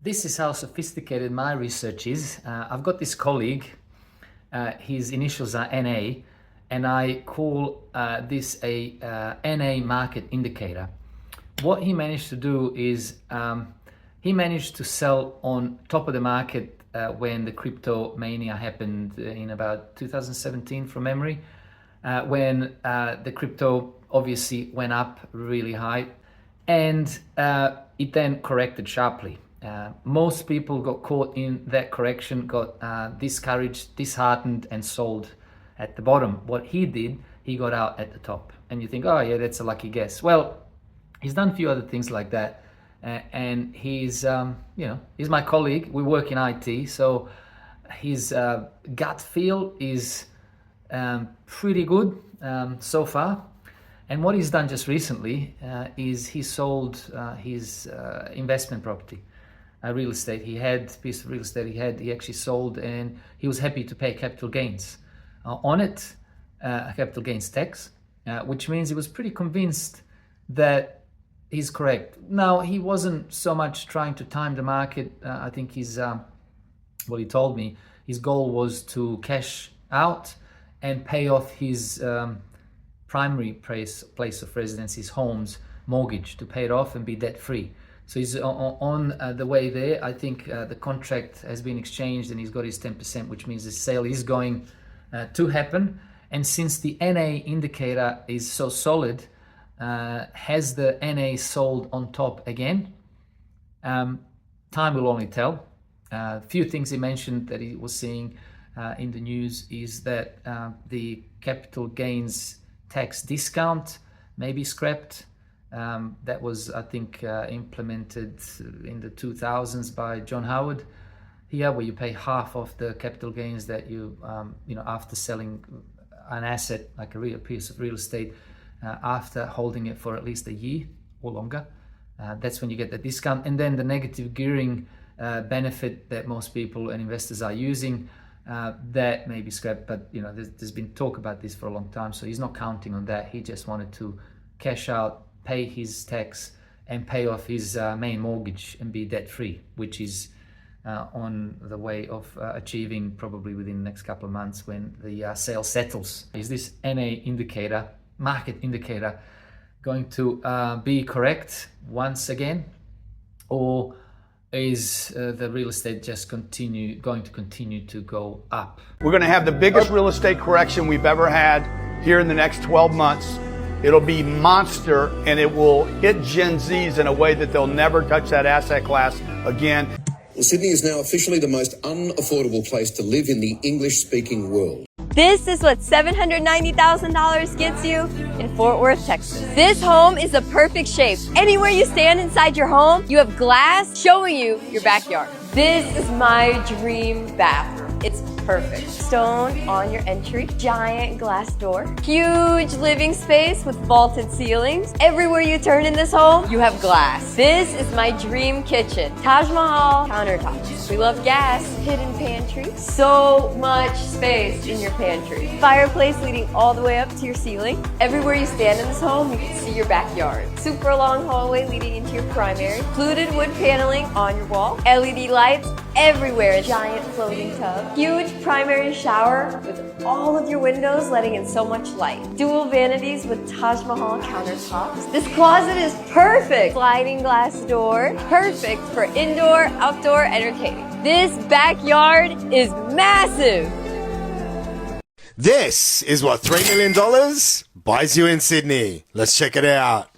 This is how sophisticated my research is. I've got this colleague, his initials are NA, and I call this a NA market indicator. What he managed to do is he managed to sell on top of the market when the crypto mania happened in about 2017 from memory, when the crypto obviously went up really high, and it then corrected sharply. Most people got caught in that correction, got discouraged, disheartened, and sold at the bottom. What he did, he got out at the top. And you think, oh yeah, that's a lucky guess. Well, he's done a few other things like that. And he's, he's my colleague. We work in IT, so his gut feel is pretty good so far. And what he's done just recently is he sold his investment property. Real estate he had, piece of real estate he actually sold, and he was happy to pay capital gains on it, capital gains tax, which means he was pretty convinced that he's correct. Now, he wasn't so much trying to time the market. I think he's, what he told me, his goal was to cash out and pay off his primary place of residence, his home's mortgage, to pay it off and be debt free. So he's on the way there. I think the contract has been exchanged and he's got his 10%, which means the sale is going to happen. And since the NA indicator is so solid, has the NA sold on top again? Time will only tell. A few things he mentioned that he was seeing in the news is that the capital gains tax discount may be scrapped. That was, I think, implemented in the 2000s by John Howard here, where you pay half of the capital gains that you, after selling an asset, like a piece of real estate, after holding it for at least a year or longer. That's when you get the discount. And then the negative gearing benefit that most people and investors are using, that may be scrapped. But, there's been talk about this for a long time, so he's not counting on that. He just wanted to cash out, pay his tax, and pay off his main mortgage and be debt free, which is on the way of achieving probably within the next couple of months when the sale settles. Is this NA indicator, market indicator, going to be correct once again, or is the real estate just going to continue to go up? We're going to have the biggest real estate correction we've ever had here in the next 12 months. It'll be monster, and it will hit Gen Zs in a way that they'll never touch that asset class again. Well, Sydney is now officially the most unaffordable place to live in the English-speaking world. This is what $790,000 gets you in Fort Worth, Texas. This home is a perfect shape. Anywhere you stand inside your home, you have glass showing you your backyard. This is my dream bathroom. It's perfect. Stone on your entry, giant glass door, huge living space with vaulted ceilings. Everywhere you turn in this home, you have glass. This is my dream kitchen. Taj Mahal countertops. We love gas, hidden pantry, so much space in your pantry. Fireplace leading all the way up to your ceiling. Everywhere you stand in this home, you can see your backyard. Super long hallway leading into your primary. Fluted wood paneling on your wall. LED lights everywhere. A giant floating tub. Huge primary shower with all of your windows letting in so much light. Dual vanities with Taj Mahal countertops. This closet is perfect. Sliding glass door. Perfect for indoor, outdoor entertaining. This backyard is massive. This is what $3 million buys you in Sydney. Let's check it out.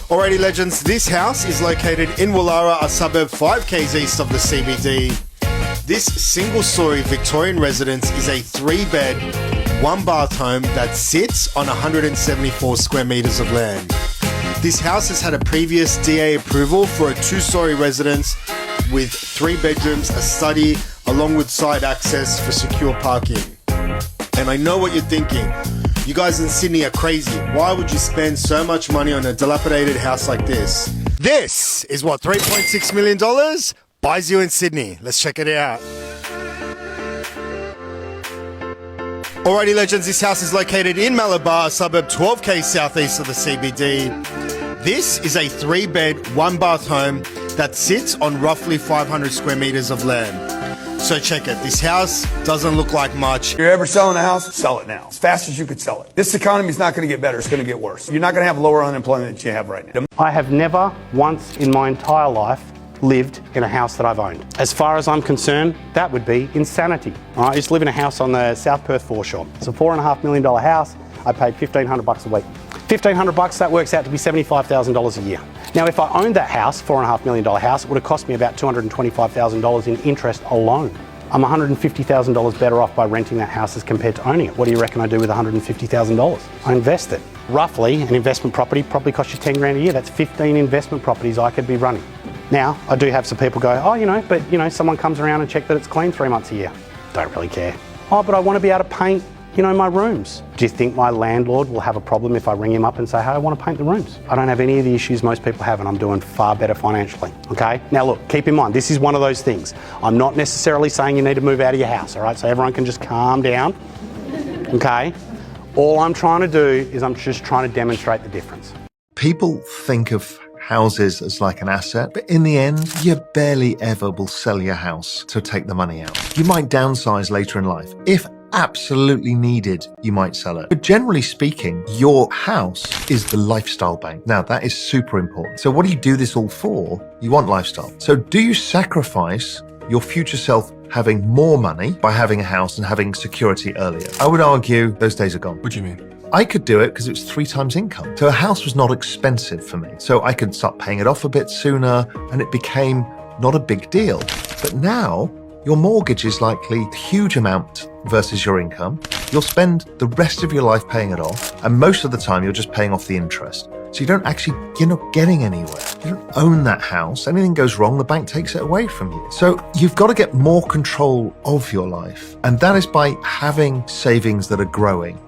Alrighty, legends, this house is located in Woollahra, a suburb 5 k's east of the CBD. This single-story Victorian residence is a 3-bed, 1-bath home that sits on 174 square metres of land. This house has had a previous DA approval for a 2-story residence with 3 bedrooms, a study, along with side access for secure parking. And I know what you're thinking. You guys in Sydney are crazy. Why would you spend so much money on a dilapidated house like this? This is what $3.6 million buys you in Sydney. Let's check it out. Alrighty, legends, this house is located in Malabar, a suburb 12 k's southeast of the CBD. This is a 3-bed, 1-bath home that sits on roughly 500 square meters of land. So check it, this house doesn't look like much. If you're ever selling a house, sell it now. As fast as you could sell it. This economy is not going to get better, it's going to get worse. You're not going to have lower unemployment than you have right now. I have never once in my entire life lived in a house that I've owned. As far as I'm concerned, that would be insanity. I used to live in a house on the South Perth foreshore. It's a $4.5 million house. I paid $1,500 a week. $1,500, that works out to be $75,000 a year. Now, if I owned that house, $4.5 million house, it would have cost me about $225,000 in interest alone. I'm $150,000 better off by renting that house as compared to owning it. What do you reckon I do with $150,000? I invest it. Roughly, an investment property probably costs you 10 grand a year. That's 15 investment properties I could be running. Now, I do have some people go, oh, but someone comes around and check that it's clean 3 months a year. Don't really care. Oh, but I want to be able to paint my rooms. Do you think my landlord will have a problem if I ring him up and say, hey, I want to paint the rooms? I don't have any of the issues most people have, and I'm doing far better financially, okay? Now look, keep in mind, this is one of those things. I'm not necessarily saying you need to move out of your house, all right? So everyone can just calm down, okay? All I'm trying to do is I'm just trying to demonstrate the difference. People think of houses as like an asset, but in the end, you barely ever will sell your house to take the money out. You might downsize later in life. If absolutely needed, you might sell it. But generally speaking, your house is the lifestyle bank. Now, that is super important. So what do you do this all for? You want lifestyle. So do you sacrifice your future self having more money by having a house and having security earlier? I would argue those days are gone. What do you mean? I could do it because it was 3 times income. So a house was not expensive for me. So I could start paying it off a bit sooner and it became not a big deal. But now your mortgage is likely a huge amount versus your income. You'll spend the rest of your life paying it off. And most of the time you're just paying off the interest. So you're not getting anywhere. You don't own that house. Anything goes wrong, the bank takes it away from you. So you've got to get more control of your life. And that is by having savings that are growing.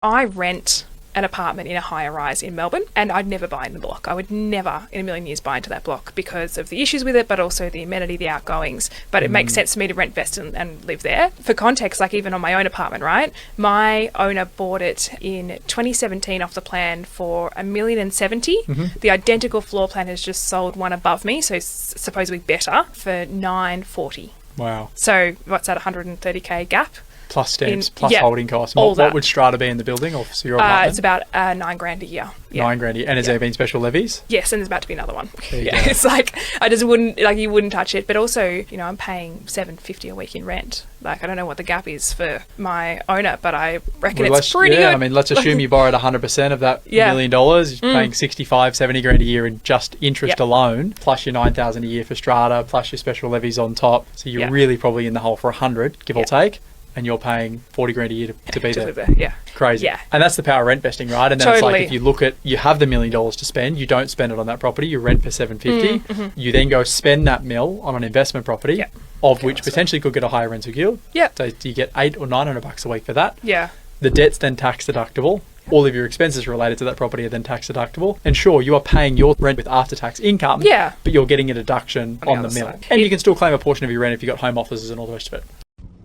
I rent an apartment in a higher rise in Melbourne, and I'd never buy in the block. I would never in a million years buy into that block because of the issues with it, but also the amenity, the outgoings. But it makes sense for me to rent best and live there. For context, like even on my own apartment, right? My owner bought it in 2017 off the plan for $1,070,000. The identical floor plan has just sold one above me, so supposedly better, for $940,000. Wow. So what's that, 130k gap? Plus stamps, plus holding costs. What would strata be in the building or your apartment? It's about $9,000 a year. Yeah. $9,000 a year. And has there been special levies? Yes, and there's about to be another one. It's like I just wouldn't, you wouldn't touch it. But also, I'm paying $750 a week in rent. Like I don't know what the gap is for my owner, but I reckon it's pretty good. I mean, let's assume you borrowed 100% of that $1 million. You're paying $65,000-$70,000 a year in just interest alone, plus your $9,000 a year for strata, plus your special levies on top. So you're really probably in the hole for $100, give or take. And you're paying $40,000 a year to be there. Yeah. Crazy. Yeah. And that's the power of rent investing, right? And then it's like if you look at, you have the $1 million to spend, you don't spend it on that property, you rent for $750. You then go spend that $1 on an investment property, of which potentially could get a higher rental yield. Yeah. So you get $800 or $900 a week for that. Yeah. The debt's then tax deductible. All of your expenses related to that property are then tax deductible. And sure, you are paying your rent with after-tax income, but you're getting a deduction on the $1 And you can still claim a portion of your rent if you've got home offices and all the rest of it.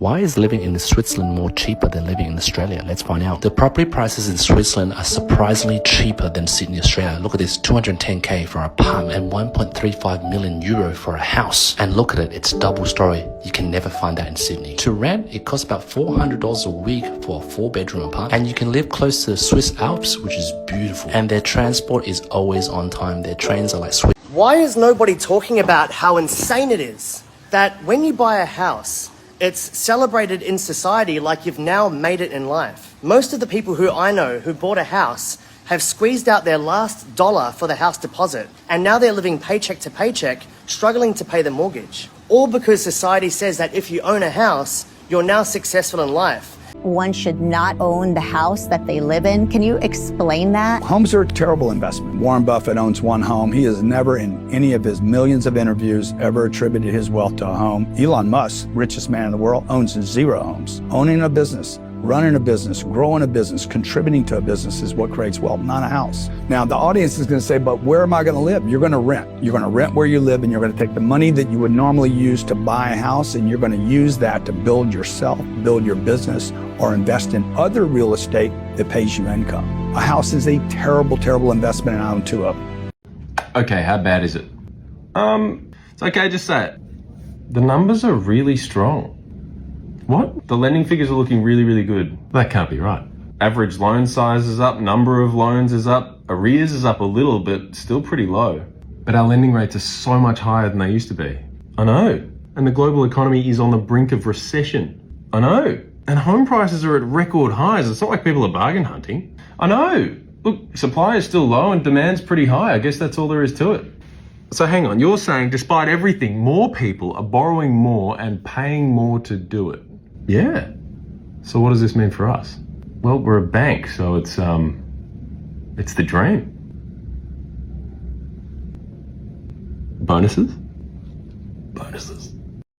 Why is living in Switzerland more cheaper than living in Australia? Let's find out. The property prices in Switzerland are surprisingly cheaper than Sydney, Australia. Look at this, 210k for an apartment and 1.35 million euro for a house. And look at it, it's double story. You can never find that in Sydney. To rent, it costs about $400 a week for a 4-bedroom apartment. And you can live close to the Swiss Alps, which is beautiful. And their transport is always on time. Their trains are like Swiss. Why is nobody talking about how insane it is that when you buy a house, it's celebrated in society like you've now made it in life? Most of the people who I know who bought a house have squeezed out their last dollar for the house deposit, and now they're living paycheck to paycheck, struggling to pay the mortgage. All because society says that if you own a house, you're now successful in life. One should not own the house that they live in. Can you explain that? Homes are a terrible investment. Warren Buffett owns one home. He has never in any of his millions of interviews ever attributed his wealth to a home. Elon Musk, richest man in the world, owns 0 homes. Owning a business, running a business, growing a business, contributing to a business is what creates wealth, not a house. Now, the audience is going to say, but where am I going to live? You're going to rent. You're going to rent where you live, and you're going to take the money that you would normally use to buy a house, and you're going to use that to build yourself, build your business, or invest in other real estate that pays you income. A house is a terrible, terrible investment, and I own 2 of them. Okay, how bad is it? It's okay, just say it. The numbers are really strong. What? The lending figures are looking really, really good. That can't be right. Average loan size is up, number of loans is up, arrears is up a little, but still pretty low. But our lending rates are so much higher than they used to be. I know. And the global economy is on the brink of recession. I know. And home prices are at record highs. It's not like people are bargain hunting. I know. Look, supply is still low and demand's pretty high. I guess that's all there is to it. So hang on, you're saying despite everything, more people are borrowing more and paying more to do it? Yeah. So what does this mean for us? Well, we're a bank, so it's the dream. Bonuses? Bonuses.